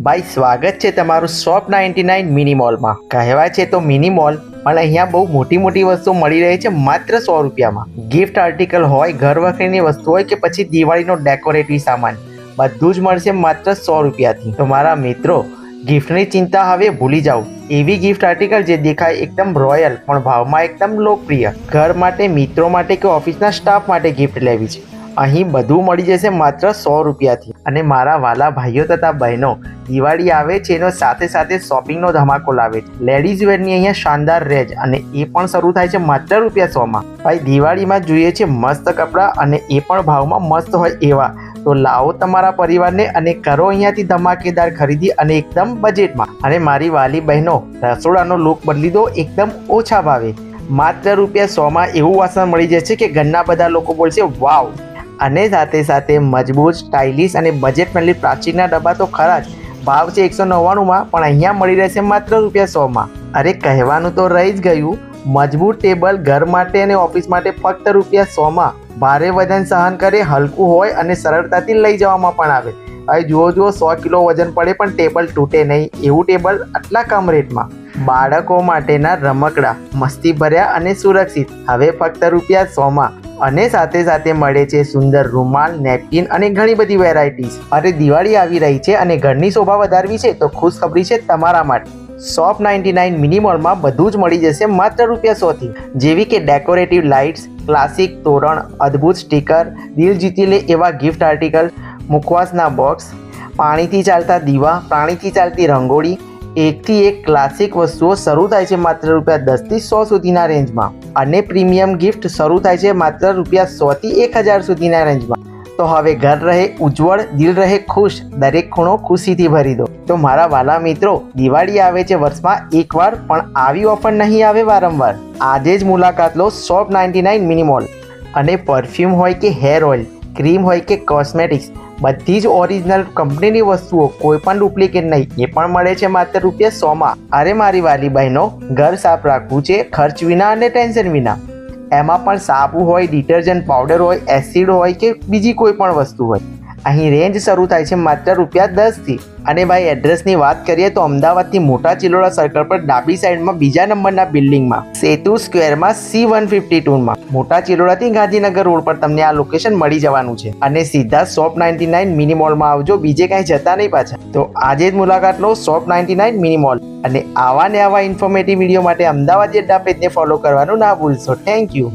ભાઈ સ્વાગત છે તમારું શોપ 99 મિની મોલમાં। કહેવાય છે તો મિની મોલ, પણ અહીંયા બહુ મોટી મોટી વસ્તુઓ મળી રહી છે માત્ર 100 રૂપિયામાં। ગિફ્ટ આર્ટિકલ હોય, ઘર વખરીની વસ્તુ હોય કે પછી દિવાળીનો ડેકોરેટિવ સામાન, બધું જ મળશે માત્ર 100 રૂપિયાથી। તો મારા મિત્રો, ગિફ્ટની ચિંતા હવે ભૂલી જાઓ। એવી ગિફ્ટ આર્ટિકલ જે દેખાય એકદમ રોયલ પણ ભાવમાં એકદમ લોકપ્રિય, ઘર માટે, મિત્રો માટે કે ઓફિસના સ્ટાફ માટે ગિફ્ટ લેવી છે, અહીં બધું મળી જશે માત્ર 100 રૂપિયાથી। અને મારા વાલા ભાઈઓ તથા બહેનો, દિવાળી આવે છે એનો સાથે સાથે શોપિંગનો ધમાકો લાવે છે। લેડીઝ વેરની અહીંયા શાનદાર રેન્જ, અને એ પણ શરૂ થાય છે માત્ર ₹100માં। ભાઈ દિવાળીમાં જોઈએ છે મસ્ત કપડાં, અને એ પણ ભાવમાં મસ્ત હોય એવા। તો લાવો તમારા પરિવારને અને કરો અહીંયાથી ધમાકેદાર ખરીદી, અને એકદમ બજેટમાં। અને મારી વાલી બહેનો, રસોડાનો લુક બદલી દો એકદમ ઓછા ભાવે, માત્ર ₹100માં એવું વાસણ મળી જશે કે ઘરના બધા લોકો બોલશે વાવ। અને સાથે સાથે મજબૂત, સ્ટાઇલિશ અને બજેટ ફ્રેન્ડલી પ્લાસ્ટિકના ડબ્બા તો ખરા જ। ભાવ છે 199માં, પણ અહીંયા મળી રહેશે માત્ર ₹100માં। અરે કહેવાનું તો રહી જ ગયું, મજબૂત ટેબલ ઘર માટે અને ઓફિસ માટે ફક્ત ₹100માં। ભારે વજન સહન કરે, હલકું હોય અને સરળતાથી લઈ જવામાં પણ આવે। હવે જુઓ 100 કિલો વજન પડે પણ ટેબલ તૂટે નહીં, એવું ટેબલ આટલા કમ રેટમાં। બાળકો માટેના રમકડા મસ્તી ભર્યા અને સુરક્ષિત, હવે ફક્ત ₹100માં। અને સાથે સાથે મળે છે સુંદર રૂમાલ, નેપકિન અને ઘણી બધી વેરાયટીઝ। અરે દિવાળી આવી રહી છે અને ઘરની શોભા વધારવી છે તો ખુશખબરી છે તમારા માટે। શોપ 99 મિની મોલમાં બધું જ મળી જશે માત્ર ₹100થી, જેવી કે ડેકોરેટિવ લાઇટ્સ, ક્લાસિક તોરણ, અદ્ભુત સ્ટીકર, દિલ જીતી લે એવા ગિફ્ટ આર્ટિકલ, મુખવાસના બોક્સ, પાણીથી ચાલતા દીવા, પ્રાણીથી ચાલતી રંગોળી, એકથી એક ક્લાસિક વસ્તુઓ શરૂ થાય છે માત્ર ₹10 થી 100 સુધીના રેન્જમાં। અને પ્રીમિયમ ગિફ્ટ શરૂ થાય છે માત્ર ₹100 થી 1000 સુધીના રેન્જમાં। તો હવે ઘર રહે ઉજ્જવળ, દિલ રહે ખુશ, દરેક ખૂણો ખુશીથી ભરી દો। તો મારા વાલા મિત્રો, દિવાળી આવે છે વર્ષમાં એકવાર, પણ આવી ઓફર નહીં આવે વારંવાર। આજે જ મુલાકાત લો શોપ 99 મિની મોલ। અને પરફ્યુમ હોય કે હેર ઓઇલ, ક્રીમ હોય કે કોસ્મેટિક્સ, બધી જ ઓરિજિનલ કંપનીની વસ્તુઓ, કોઈ પણ ડુપ્લિકેટ નહીં, એ પણ મળે છે માત્ર ₹100માં। અરે મારી વાલી બહેનો, ઘર સાફ રાખવું છે ખર્ચ વિના અને ટેન્શન વિના, એમાં પણ સાબુ હોય, ડિટર્જન્ટ પાવડર હોય, એસિડ હોય કે બીજી કોઈ પણ વસ્તુ હોય, અહીં રેન્જ શરૂ થાય છે માત્ર ₹10થી। અને ભાઈ એડ્રેસની વાત કરીએ તો અમદાવાદથી મોટા ચિલોડા સર્કલ પર ડાબી સાઈડમાં બીજા નંબરના બિલ્ડિંગમાં, સેતુ સ્ક્વેરમાં C152માં, મોટા ચિલોડાથી ગાંધીનગર રોડ પર તમને આ લોકેશન મળી જવાનું છે। અને સીધા શોપ 99 મિની મોલમાં આવજો, બીજે કાંઈ જતા નહીં પાછા। તો આજે જ મુલાકાત લો શોપ 99 મિની મોલ। અને આવા ને આવા ઇન્ફોર્મેટિવ વિડીયો માટે અમદાવાદ જેડા પેજને ફોલો કરવાનું ના ભૂલશો। Thank you.